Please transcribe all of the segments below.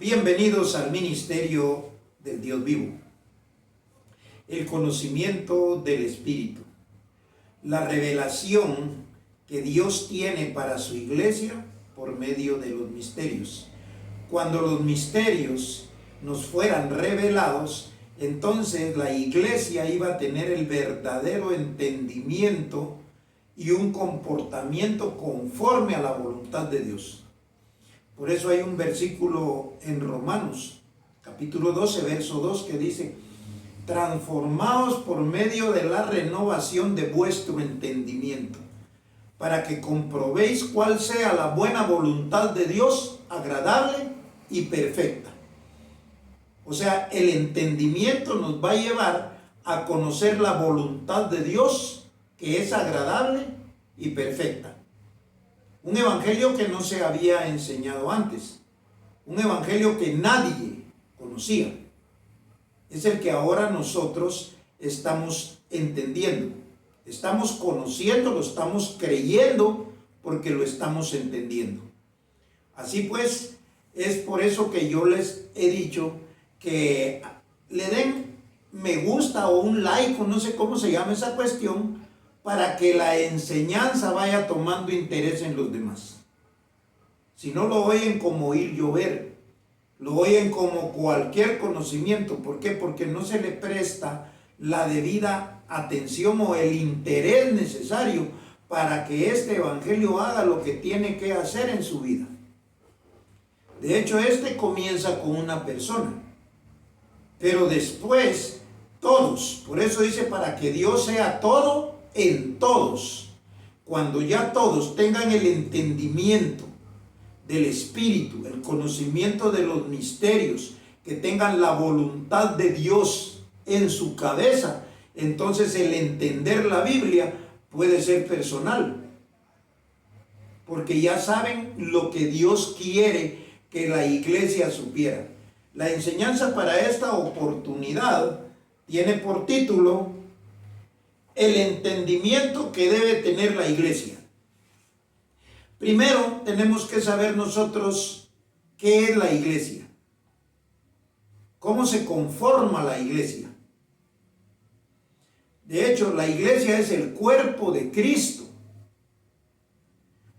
Bienvenidos al ministerio del Dios vivo. El conocimiento del Espíritu. La revelación que Dios tiene para su iglesia por medio de los misterios. Cuando los misterios nos fueran revelados, entonces la iglesia iba a tener el verdadero entendimiento y un comportamiento conforme a la voluntad de Dios. Por eso hay un versículo en Romanos, capítulo 12, verso 2, que dice: transformaos por medio de la renovación de vuestro entendimiento, para que comprobéis cuál sea la buena voluntad de Dios, agradable y perfecta. O sea, el entendimiento nos va a llevar a conocer la voluntad de Dios, que es agradable y perfecta. Un evangelio que no se había enseñado antes, un evangelio que nadie conocía. Es el que ahora nosotros estamos entendiendo, estamos conociendo, lo estamos creyendo porque lo estamos entendiendo. Así pues, es por eso que yo les he dicho que le den me gusta o un like o no sé cómo se llama esa cuestión, para que la enseñanza vaya tomando interés en los demás. Si no lo oyen como oír llover, lo oyen como cualquier conocimiento. ¿Por qué? Porque no se le presta la debida atención o el interés necesario para que este evangelio haga lo que tiene que hacer en su vida. De hecho, este comienza con una persona, pero después todos. Por eso dice: para que Dios sea todo en todos. Cuando ya todos tengan el entendimiento del Espíritu, el conocimiento de los misterios, que tengan la voluntad de Dios en su cabeza, entonces el entender la Biblia puede ser personal, porque ya saben lo que Dios quiere que la iglesia supiera. La enseñanza para esta oportunidad tiene por título: el entendimiento que debe tener la iglesia. Primero tenemos que saber nosotros qué es la iglesia, cómo se conforma la iglesia. De hecho, la iglesia es el cuerpo de Cristo.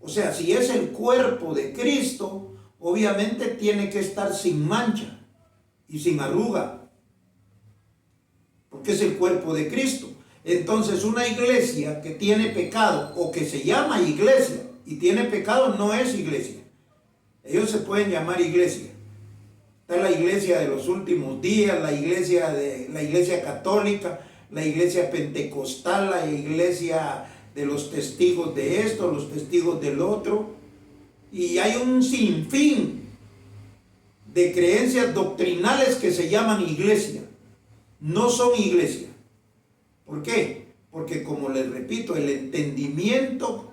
O sea, si es el cuerpo de Cristo, obviamente tiene que estar sin mancha y sin arruga, porque es el cuerpo de Cristo. Entonces, una iglesia que tiene pecado o que se llama iglesia y tiene pecado no es iglesia. Ellos se pueden llamar iglesia. Está la iglesia de los últimos días, la iglesia católica, la iglesia pentecostal, la iglesia de los testigos de esto, los testigos del otro. Y hay un sinfín de creencias doctrinales que se llaman iglesia. No son iglesia. ¿Por qué? Porque, como les repito, el entendimiento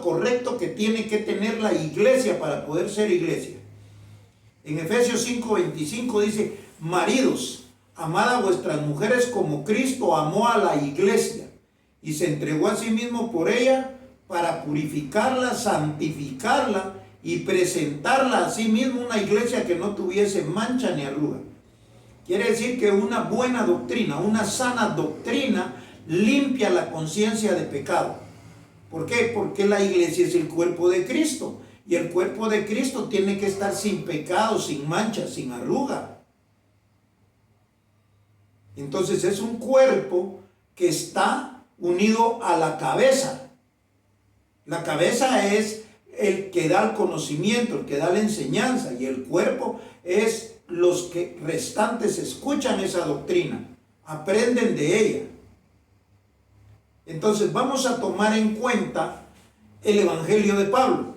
correcto que tiene que tener la iglesia para poder ser iglesia. En Efesios 5:25 dice: maridos, amad a vuestras mujeres como Cristo amó a la iglesia y se entregó a sí mismo por ella, para purificarla, santificarla y presentarla a sí mismo una iglesia que no tuviese mancha ni arruga. Quiere decir que una buena doctrina, una sana doctrina, limpia la conciencia de pecado. ¿Por qué? Porque la iglesia es el cuerpo de Cristo. Y el cuerpo de Cristo tiene que estar sin pecado, sin mancha, sin arruga. Entonces es un cuerpo que está unido a la cabeza. La cabeza es el que da el conocimiento, el que da la enseñanza. Y el cuerpo es los que restantes escuchan esa doctrina, aprenden de ella. Entonces vamos a tomar en cuenta el evangelio de Pablo.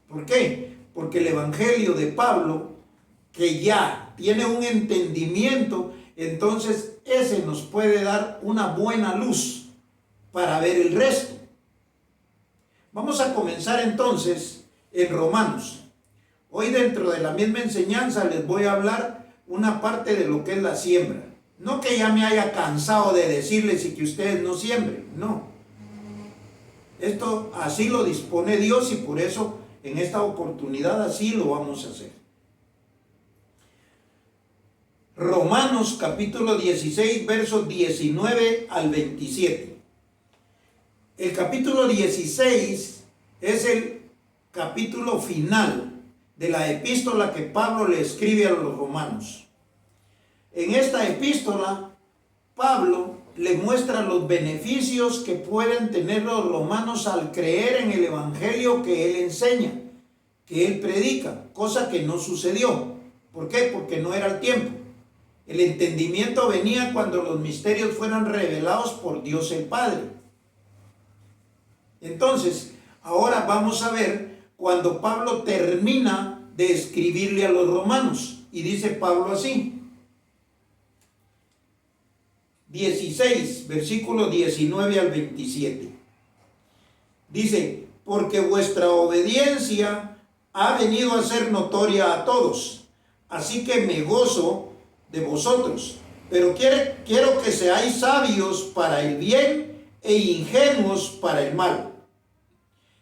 ¿Por qué? Porque el evangelio de Pablo, que ya tiene un entendimiento, entonces ese nos puede dar una buena luz para ver el resto. Vamos a comenzar entonces en Romanos. Hoy, dentro de la misma enseñanza, les voy a hablar una parte de lo que es la siembra. No que ya me haya cansado de decirles y que ustedes no siembren, no. Esto así lo dispone Dios y por eso en esta oportunidad así lo vamos a hacer. Romanos capítulo 16, versos 19 al 27. El capítulo 16 es el capítulo final de la epístola que Pablo le escribe a los romanos. En esta epístola, Pablo le muestra los beneficios que pueden tener los romanos al creer en el evangelio que él enseña, que él predica, cosa que no sucedió. ¿Por qué? Porque no era el tiempo. El entendimiento venía cuando los misterios fueran revelados por Dios el Padre. Entonces, ahora vamos a ver cuando Pablo termina de escribirle a los romanos. Y dice Pablo así. 16, versículo 19 al 27. Dice, porque vuestra obediencia ha venido a ser notoria a todos, así que me gozo de vosotros, pero quiero que seáis sabios para el bien e ingenuos para el mal.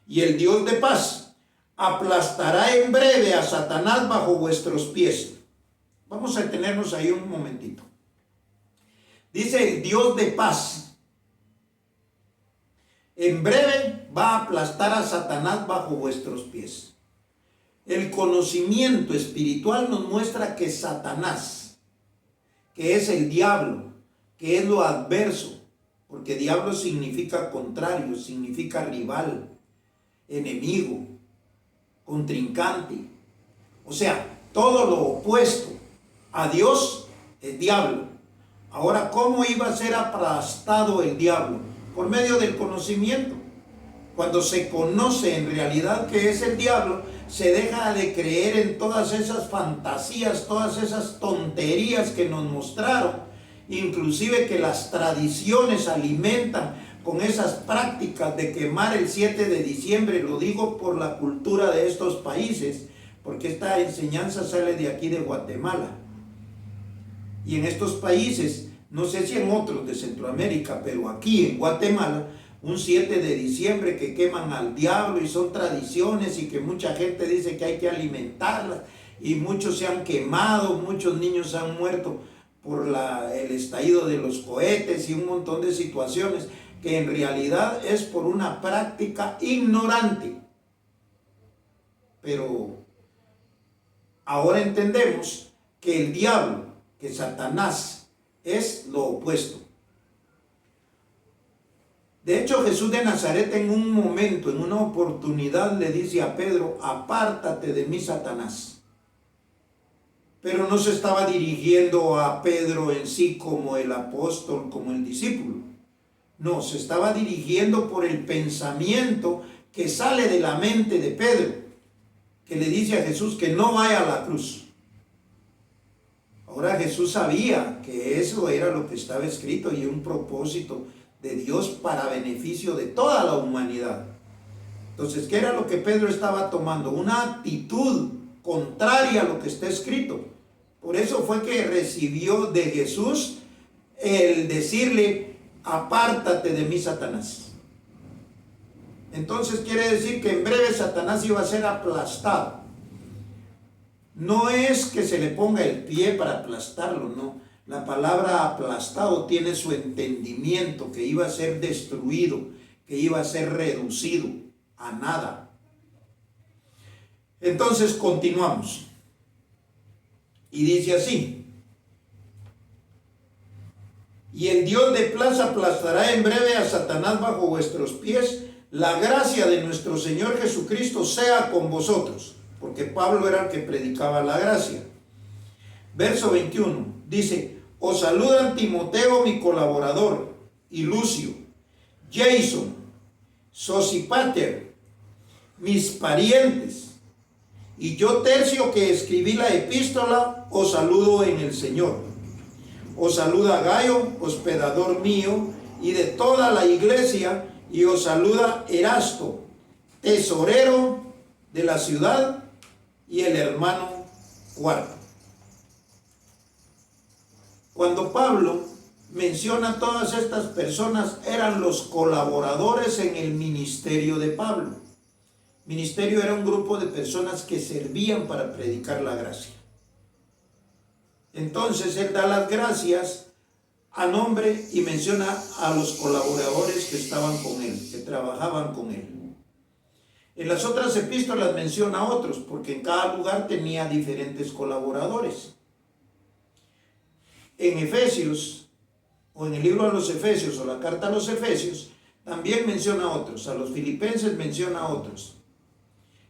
Y el Dios de paz aplastará en breve a Satanás bajo vuestros pies. Vamos a detenernos ahí un momentito. Dice el Dios de paz. En breve va a aplastar a Satanás bajo vuestros pies. El conocimiento espiritual nos muestra que Satanás, que es el diablo, que es lo adverso, porque diablo significa contrario, significa rival, enemigo, contrincante. O sea, todo lo opuesto a Dios es diablo. Ahora, ¿cómo iba a ser aplastado el diablo? Por medio del conocimiento. Cuando se conoce en realidad que es el diablo, se deja de creer en todas esas fantasías, todas esas tonterías que nos mostraron, inclusive que las tradiciones alimentan con esas prácticas de quemar el 7 de diciembre. Lo digo por la cultura de estos países, porque esta enseñanza sale de aquí de Guatemala. Y en estos países, no sé si en otros de Centroamérica, pero aquí en Guatemala, un 7 de diciembre que queman al diablo y son tradiciones y que mucha gente dice que hay que alimentarlas y muchos se han quemado, muchos niños han muerto por el estallido de los cohetes y un montón de situaciones que en realidad es por una práctica ignorante. Pero ahora entendemos que el diablo, que Satanás, es lo opuesto. De hecho, Jesús de Nazaret en un momento, en una oportunidad, le dice a Pedro, apártate de mí, Satanás. Pero no se estaba dirigiendo a Pedro en sí como el apóstol, como el discípulo. No, se estaba dirigiendo por el pensamiento que sale de la mente de Pedro, que le dice a Jesús que no vaya a la cruz. Ahora Jesús sabía que eso era lo que estaba escrito y un propósito de Dios para beneficio de toda la humanidad. Entonces, ¿qué era lo que Pedro estaba tomando? Una actitud contraria a lo que está escrito. Por eso fue que recibió de Jesús el decirle, apártate de mí, Satanás. Entonces quiere decir que en breve Satanás iba a ser aplastado. No es que se le ponga el pie para aplastarlo, no. La palabra aplastado tiene su entendimiento, que iba a ser destruido, que iba a ser reducido a nada. Entonces continuamos. Y dice así. Y el Dios de paz aplastará en breve a Satanás bajo vuestros pies. La gracia de nuestro Señor Jesucristo sea con vosotros. Porque Pablo era el que predicaba la gracia. Verso 21 dice, os saludan Timoteo, mi colaborador, y Lucio, Jason, Sosipater, mis parientes, y yo Tercio, que escribí la epístola, os saludo en el Señor. Os saluda Gayo, hospedador mío, y de toda la iglesia, y os saluda Erasto, tesorero de la ciudad, y el hermano Cuarto. Cuando Pablo menciona a todas estas personas, eran los colaboradores en el ministerio de Pablo. Ministerio era un grupo de personas que servían para predicar la gracia. Entonces él da las gracias a nombre y menciona a los colaboradores que estaban con él, que trabajaban con él. En las otras epístolas menciona a otros, porque en cada lugar tenía diferentes colaboradores. En Efesios, o en el libro a los Efesios, o la carta a los Efesios, también menciona a otros. A los Filipenses menciona a otros.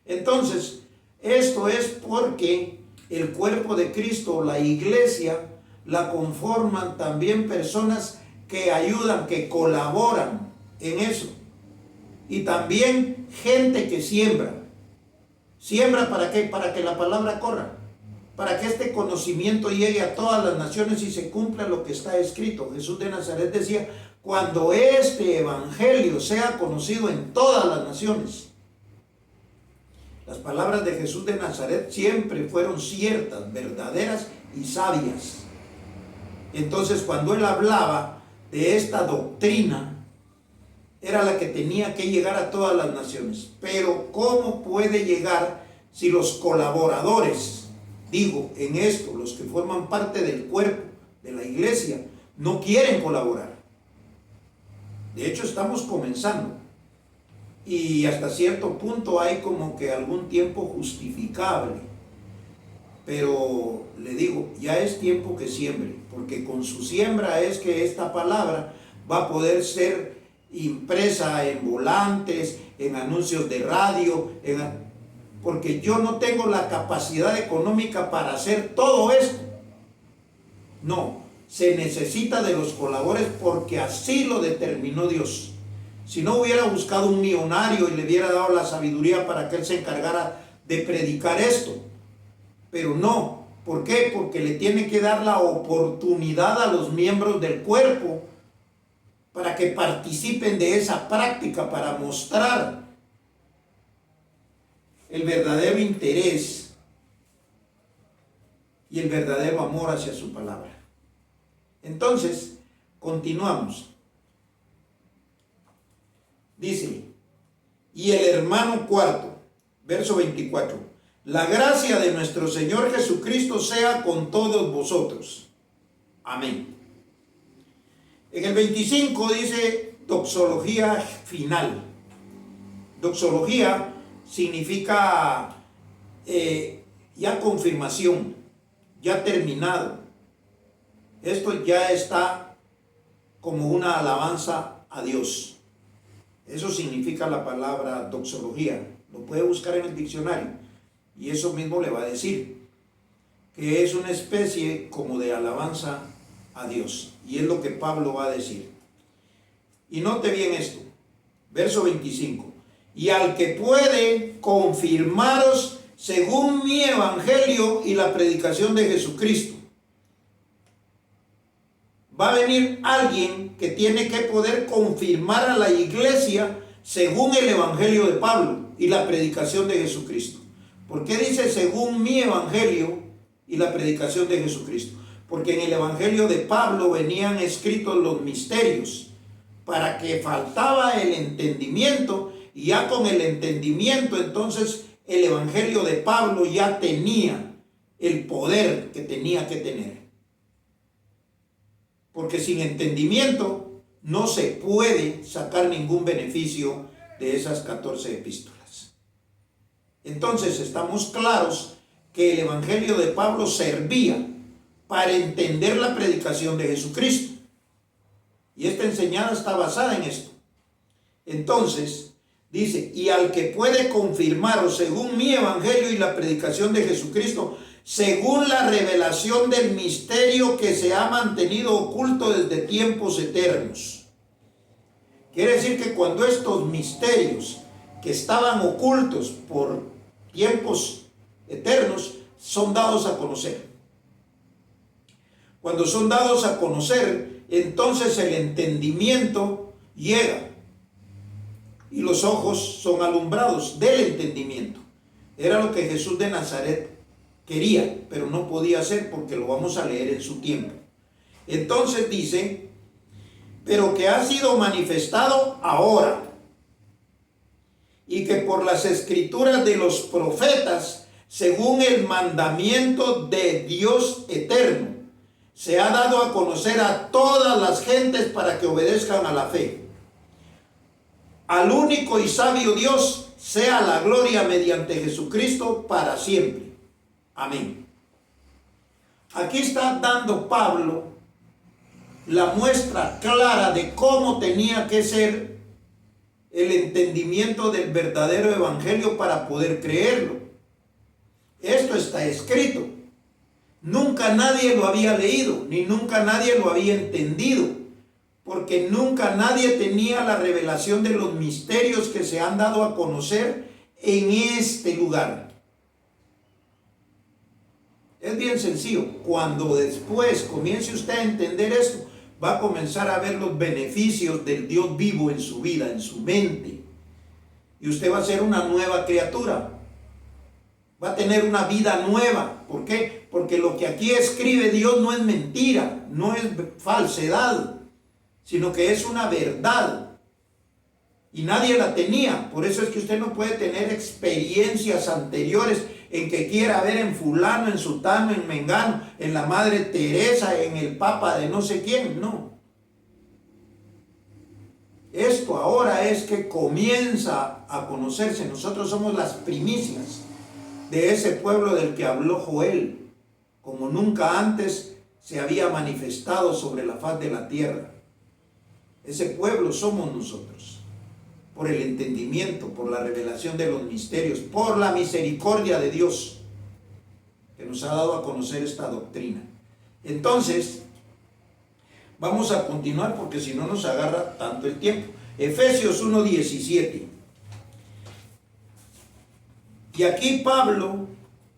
Entonces, esto es porque el cuerpo de Cristo, la iglesia, la conforman también personas que ayudan, que colaboran en eso. Y también gente que siembra. ¿Siembra para qué? Para que la palabra corra. Para que este conocimiento llegue a todas las naciones y se cumpla lo que está escrito. Jesús de Nazaret decía, cuando este evangelio sea conocido en todas las naciones. Las palabras de Jesús de Nazaret siempre fueron ciertas, verdaderas y sabias. Entonces, cuando él hablaba de esta doctrina, era la que tenía que llegar a todas las naciones. Pero ¿cómo puede llegar si los colaboradores, digo, en esto, los que forman parte del cuerpo de la iglesia, no quieren colaborar? De hecho, estamos comenzando. Y hasta cierto punto hay como que algún tiempo justificable. Pero le digo, ya es tiempo que siembre, porque con su siembra es que esta palabra va a poder ser impresa en volantes, en anuncios de radio, porque yo no tengo la capacidad económica para hacer todo esto. No, se necesita de los colaboradores porque así lo determinó Dios. Si no hubiera buscado un millonario y le hubiera dado la sabiduría para que él se encargara de predicar esto. Pero no. ¿Por qué? Porque le tiene que dar la oportunidad a los miembros del cuerpo para que participen de esa práctica, para mostrar el verdadero interés y el verdadero amor hacia su palabra. Entonces, continuamos. Dice, y el hermano cuarto, verso 24, la gracia de nuestro Señor Jesucristo sea con todos vosotros. Amén. En el 25 dice doxología final. Doxología significa ya confirmación, ya terminado. Esto ya está como una alabanza a Dios. Eso significa la palabra doxología. Lo puede buscar en el diccionario y eso mismo le va a decir que es una especie como de alabanza a Dios. Y es lo que Pablo va a decir. Y note bien esto, verso 25. Y al que puede confirmaros según mi evangelio y la predicación de Jesucristo. Va a venir alguien que tiene que poder confirmar a la iglesia según el evangelio de Pablo y la predicación de Jesucristo. ¿Por qué dice según mi evangelio y la predicación de Jesucristo? Porque en el evangelio de Pablo venían escritos los misterios, para que faltaba el entendimiento, y ya con el entendimiento entonces el evangelio de Pablo ya tenía el poder que tenía que tener. Porque sin entendimiento no se puede sacar ningún beneficio de esas 14 epístolas. Entonces estamos claros que el evangelio de Pablo servía para entender la predicación de Jesucristo. Y esta enseñanza está basada en esto. Entonces, dice, y al que puede confirmaros según mi evangelio y la predicación de Jesucristo, según la revelación del misterio que se ha mantenido oculto desde tiempos eternos. Quiere decir que cuando estos misterios que estaban ocultos por tiempos eternos son dados a conocer. Cuando son dados a conocer, entonces el entendimiento llega y los ojos son alumbrados del entendimiento. Era lo que Jesús de Nazaret quería, pero no podía hacer porque lo vamos a leer en su tiempo. Entonces dice, pero que ha sido manifestado ahora y que por las escrituras de los profetas, según el mandamiento de Dios eterno, se ha dado a conocer a todas las gentes para que obedezcan a la fe. Al único y sabio Dios sea la gloria mediante Jesucristo para siempre. Amén. Aquí está dando Pablo la muestra clara de cómo tenía que ser el entendimiento del verdadero evangelio para poder creerlo. Esto está escrito. Nunca nadie lo había leído, ni nunca nadie lo había entendido, porque nunca nadie tenía la revelación de los misterios que se han dado a conocer en este lugar. Es bien sencillo. Cuando después comience usted a entender esto, va a comenzar a ver los beneficios del Dios vivo en su vida, en su mente. Y usted va a ser una nueva criatura. Va a tener una vida nueva. ¿Por qué? Porque lo que aquí escribe Dios no es mentira, no es falsedad, sino que es una verdad. Y nadie la tenía. Por eso es que usted no puede tener experiencias anteriores en que quiera ver en fulano, en sutano, en mengano, en la Madre Teresa, en el Papa de no sé quién. No. Esto ahora es que comienza a conocerse. Nosotros somos las primicias de ese pueblo del que habló Joel, como nunca antes se había manifestado sobre la faz de la tierra. Ese pueblo somos nosotros, por el entendimiento, por la revelación de los misterios, por la misericordia de Dios, que nos ha dado a conocer esta doctrina. Entonces, vamos a continuar porque si no nos agarra tanto el tiempo. Efesios 1:17. Y aquí Pablo,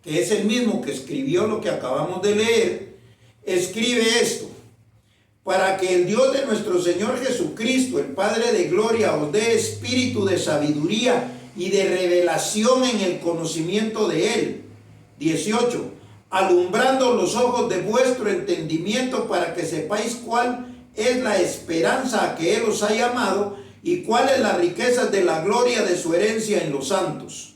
que es el mismo que escribió lo que acabamos de leer, escribe esto: para que el Dios de nuestro Señor Jesucristo, el Padre de gloria, os dé espíritu de sabiduría y de revelación en el conocimiento de Él. 18. Alumbrando los ojos de vuestro entendimiento para que sepáis cuál es la esperanza a que Él os ha llamado y cuáles las riquezas de la gloria de su herencia en los santos.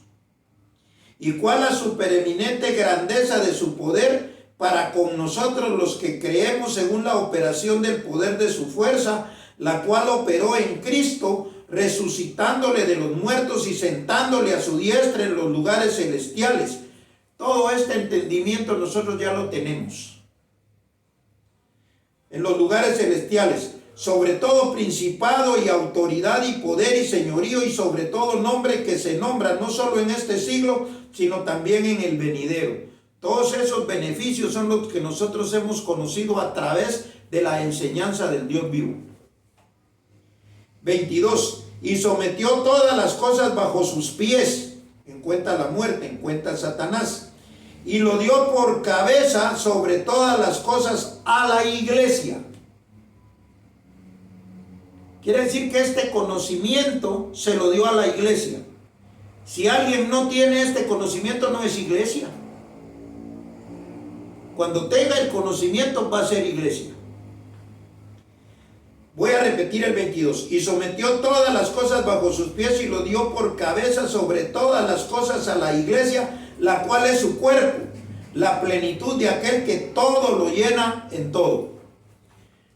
Y cuál la supereminente grandeza de su poder para con nosotros los que creemos según la operación del poder de su fuerza, la cual operó en Cristo, resucitándole de los muertos y sentándole a su diestra en los lugares celestiales. Todo este entendimiento nosotros ya lo tenemos. En los lugares celestiales, sobre todo principado y autoridad y poder y señorío y sobre todo nombre que se nombra no solo en este siglo, sino también en el venidero. Todos esos beneficios son los que nosotros hemos conocido a través de la enseñanza del Dios vivo. 22. Y sometió todas las cosas bajo sus pies, en cuenta la muerte, en cuenta Satanás, y lo dio por cabeza sobre todas las cosas a la iglesia. Quiere decir que este conocimiento se lo dio a la iglesia. Si alguien no tiene este conocimiento, no es iglesia. Cuando tenga el conocimiento va a ser iglesia. Voy a repetir el 22. Y sometió todas las cosas bajo sus pies y lo dio por cabeza sobre todas las cosas a la iglesia, la cual es su cuerpo, la plenitud de aquel que todo lo llena en todo.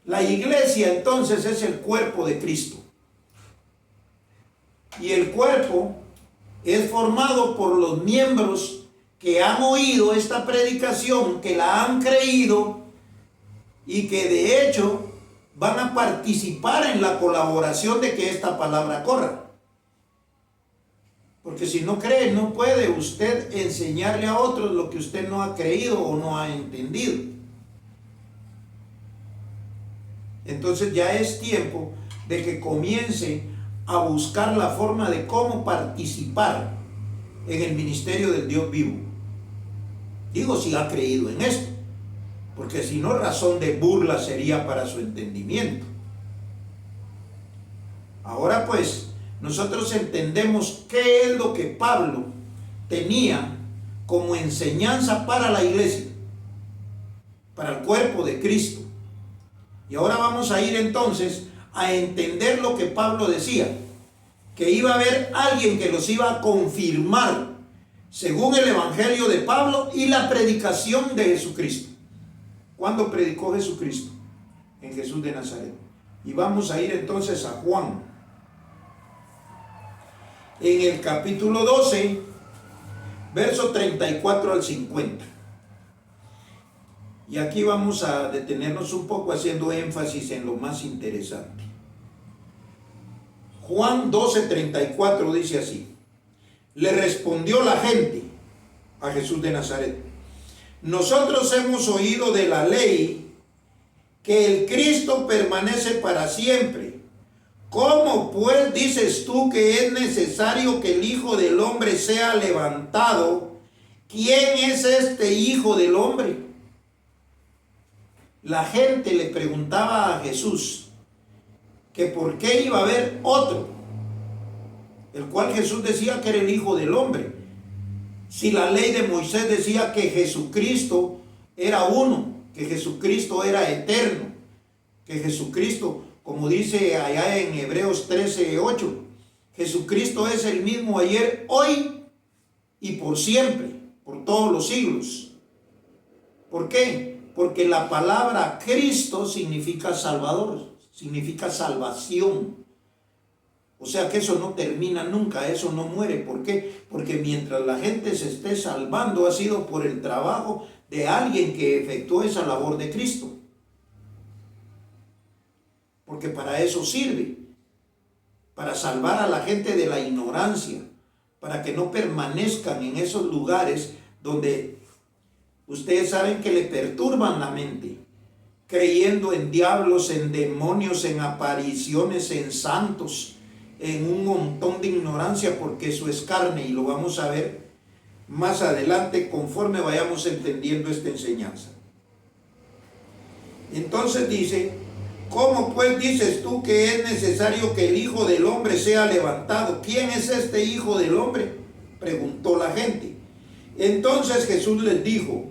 La iglesia entonces es el cuerpo de Cristo. Y el cuerpo es formado por los miembros que han oído esta predicación, que la han creído y que de hecho van a participar en la colaboración de que esta palabra corra. Porque si no cree, no puede usted enseñarle a otros lo que usted no ha creído o no ha entendido. Entonces ya es tiempo de que comience a buscar la forma de cómo participar en el ministerio del Dios vivo. Digo, si ha creído en esto, porque si no, razón de burla sería para su entendimiento. Ahora pues, nosotros entendemos qué es lo que Pablo tenía como enseñanza para la iglesia, para el cuerpo de Cristo. Y ahora vamos a ir entonces a entender lo que Pablo decía, que iba a haber alguien que los iba a confirmar según el Evangelio de Pablo y la predicación de Jesucristo. ¿Cuándo predicó Jesucristo? En Jesús de Nazaret. Y vamos a ir entonces a Juan. En el capítulo 12, verso 34 al 50. Y aquí vamos a detenernos un poco haciendo énfasis en lo más interesante. Juan 12:34 dice así: le respondió la gente a Jesús de Nazaret: nosotros hemos oído de la ley que el Cristo permanece para siempre. ¿Cómo pues dices tú que es necesario que el Hijo del Hombre sea levantado? ¿Quién es este Hijo del Hombre? La gente le preguntaba a Jesús que por qué iba a haber otro, el cual Jesús decía que era el Hijo del Hombre. Si la ley de Moisés decía que Jesucristo era uno, que Jesucristo era eterno, que Jesucristo, como dice allá en Hebreos 13:8, Jesucristo es el mismo ayer, hoy y por siempre, por todos los siglos. ¿Por qué? Porque la palabra Cristo significa Salvador, significa salvación. O sea que eso no termina nunca, eso no muere. ¿Por qué? Porque mientras la gente se esté salvando ha sido por el trabajo de alguien que efectuó esa labor de Cristo. Porque para eso sirve, para salvar a la gente de la ignorancia, para que no permanezcan en esos lugares donde ustedes saben que le perturban la mente, creyendo en diablos, en demonios, en apariciones, en santos, en un montón de ignorancia, porque eso es carne, y lo vamos a ver más adelante conforme vayamos entendiendo esta enseñanza. Entonces dice: ¿cómo pues dices tú que es necesario que el Hijo del Hombre sea levantado? ¿Quién es este Hijo del Hombre?, preguntó la gente. Entonces Jesús les dijo: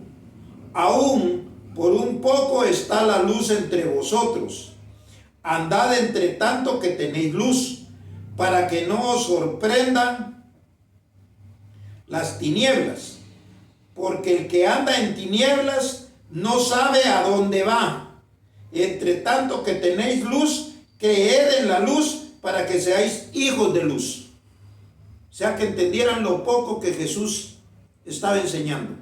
aún por un poco está la luz entre vosotros. Andad entre tanto que tenéis luz, para que no os sorprendan las tinieblas, porque el que anda en tinieblas no sabe a dónde va. Entre tanto que tenéis luz, creed en la luz para que seáis hijos de luz. O sea, que entendieran lo poco que Jesús estaba enseñando.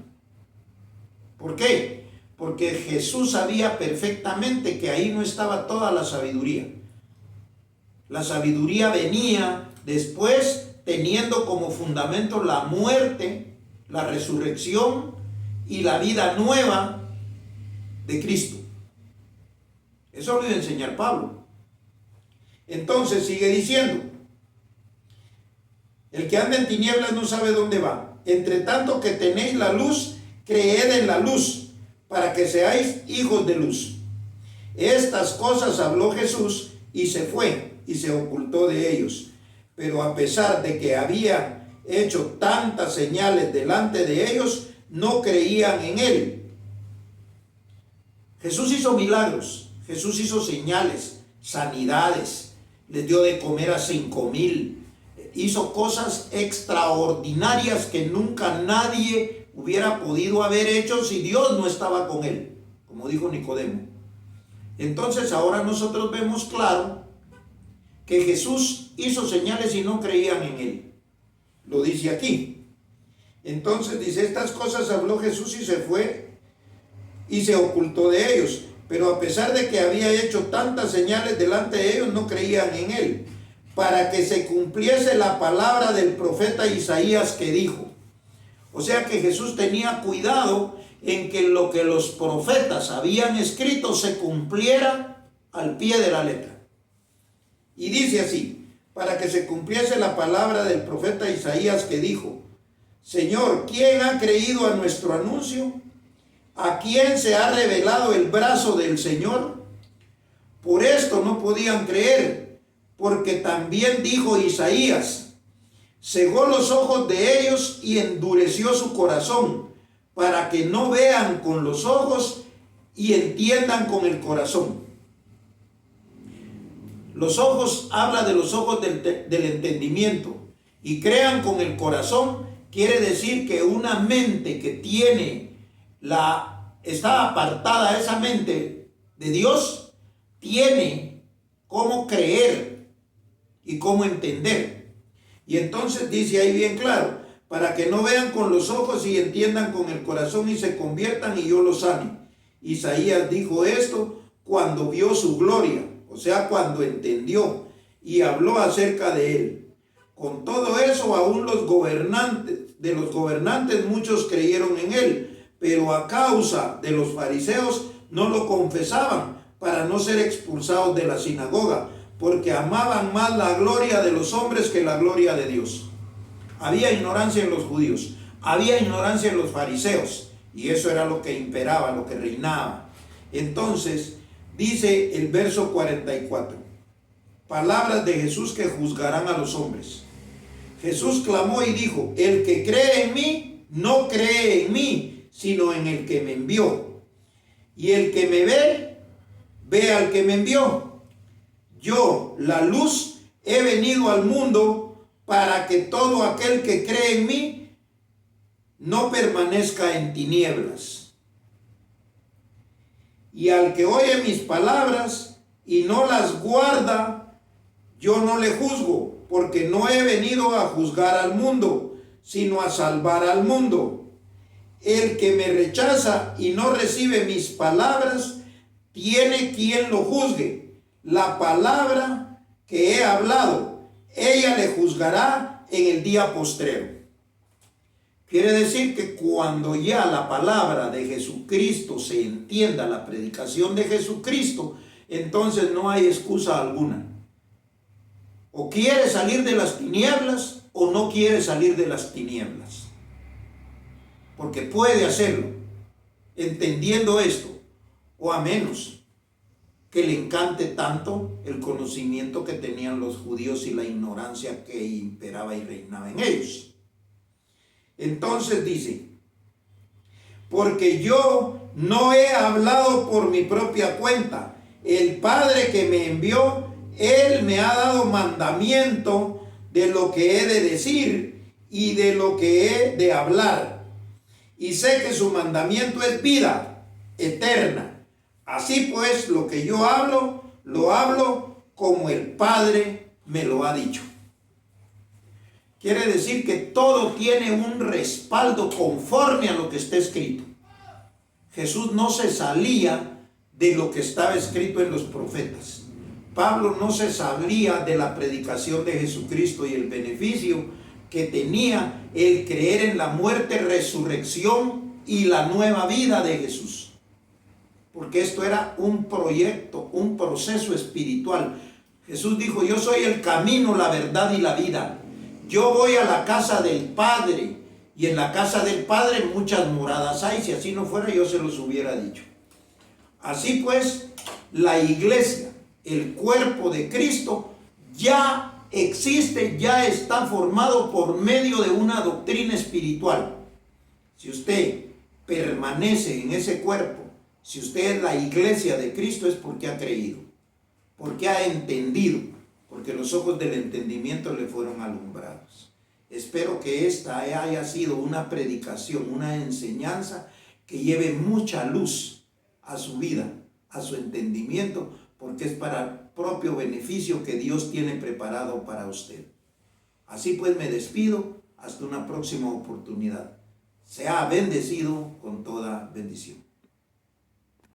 ¿Por qué? Porque Jesús sabía perfectamente que ahí no estaba toda la sabiduría. La sabiduría venía después, teniendo como fundamento la muerte, la resurrección y la vida nueva de Cristo. Eso lo iba a enseñar Pablo. Entonces sigue diciendo: el que anda en tinieblas no sabe dónde va. Entre tanto que tenéis la luz, creed en la luz, para que seáis hijos de luz. Estas cosas habló Jesús y se fue y se ocultó de ellos. Pero a pesar de que había hecho tantas señales delante de ellos, no creían en él. Jesús hizo milagros, Jesús hizo señales, sanidades, les dio de comer a 5,000, hizo cosas extraordinarias que nunca nadie hubiera podido haber hecho si Dios no estaba con él, como dijo Nicodemo. Entonces ahora nosotros vemos claro que Jesús hizo señales y no creían en él. Lo dice aquí. Entonces dice: estas cosas habló Jesús y se fue y se ocultó de ellos. Pero a pesar de que había hecho tantas señales delante de ellos, no creían en él, para que se cumpliese la palabra del profeta Isaías que dijo. O sea que Jesús tenía cuidado en que lo que los profetas habían escrito se cumpliera al pie de la letra. Y dice así: para que se cumpliese la palabra del profeta Isaías que dijo: Señor, ¿quién ha creído a nuestro anuncio? ¿A quién se ha revelado el brazo del Señor? Por esto no podían creer, porque también dijo Isaías: cegó los ojos de ellos y endureció su corazón, para que no vean con los ojos y entiendan con el corazón. Los ojos habla de los ojos del entendimiento, y crean con el corazón quiere decir que una mente que está apartada esa mente de Dios, tiene cómo creer y cómo entender. Y entonces dice ahí bien claro, para que no vean con los ojos y entiendan con el corazón y se conviertan y yo los sane. Isaías dijo esto cuando vio su gloria, o sea, cuando entendió y habló acerca de él. Con todo eso, aún los gobernantes muchos creyeron en él, pero a causa de los fariseos no lo confesaban para no ser expulsados de la sinagoga, porque amaban más la gloria de los hombres que la gloria de Dios. Había ignorancia en los judíos, había ignorancia en los fariseos, y eso era lo que imperaba, lo que reinaba. Entonces, dice el verso 44, palabras de Jesús que juzgarán a los hombres. Jesús clamó y dijo, el que cree en mí, no cree en mí, sino en el que me envió. Y el que me ve, ve al que me envió. Yo, la luz, he venido al mundo para que todo aquel que cree en mí no permanezca en tinieblas. Y al que oye mis palabras y no las guarda, yo no le juzgo, porque no he venido a juzgar al mundo, sino a salvar al mundo. El que me rechaza y no recibe mis palabras, tiene quien lo juzgue. La palabra que he hablado, ella le juzgará en el día postrero. Quiere decir que cuando ya la palabra de Jesucristo se entienda, la predicación de Jesucristo, entonces no hay excusa alguna. O quiere salir de las tinieblas o no quiere salir de las tinieblas. Porque puede hacerlo, entendiendo esto, o a menos que le encante tanto el conocimiento que tenían los judíos y la ignorancia que imperaba y reinaba en ellos. Entonces dice, porque yo no he hablado por mi propia cuenta. El Padre que me envió, Él me ha dado mandamiento de lo que he de decir y de lo que he de hablar. Y sé que su mandamiento es vida eterna. Así pues, lo que yo hablo, lo hablo como el Padre me lo ha dicho. Quiere decir que todo tiene un respaldo conforme a lo que está escrito. Jesús no se salía de lo que estaba escrito en los profetas. Pablo no se salía de la predicación de Jesucristo y el beneficio que tenía el creer en la muerte, resurrección y la nueva vida de Jesús. Porque esto era un proyecto, un proceso espiritual. Jesús dijo, yo soy el camino, la verdad y la vida. Yo voy a la casa del Padre, y en la casa del Padre muchas moradas hay. Si así no fuera, yo se los hubiera dicho. Así pues, la iglesia, el cuerpo de Cristo, ya existe, ya está formado por medio de una doctrina espiritual. Si usted permanece en ese cuerpo, si usted es la iglesia de Cristo, es porque ha creído, porque ha entendido, porque los ojos del entendimiento le fueron alumbrados. Espero que esta haya sido una predicación, una enseñanza que lleve mucha luz a su vida, a su entendimiento, porque es para el propio beneficio que Dios tiene preparado para usted. Así pues me despido, hasta una próxima oportunidad. Sea bendecido con toda bendición.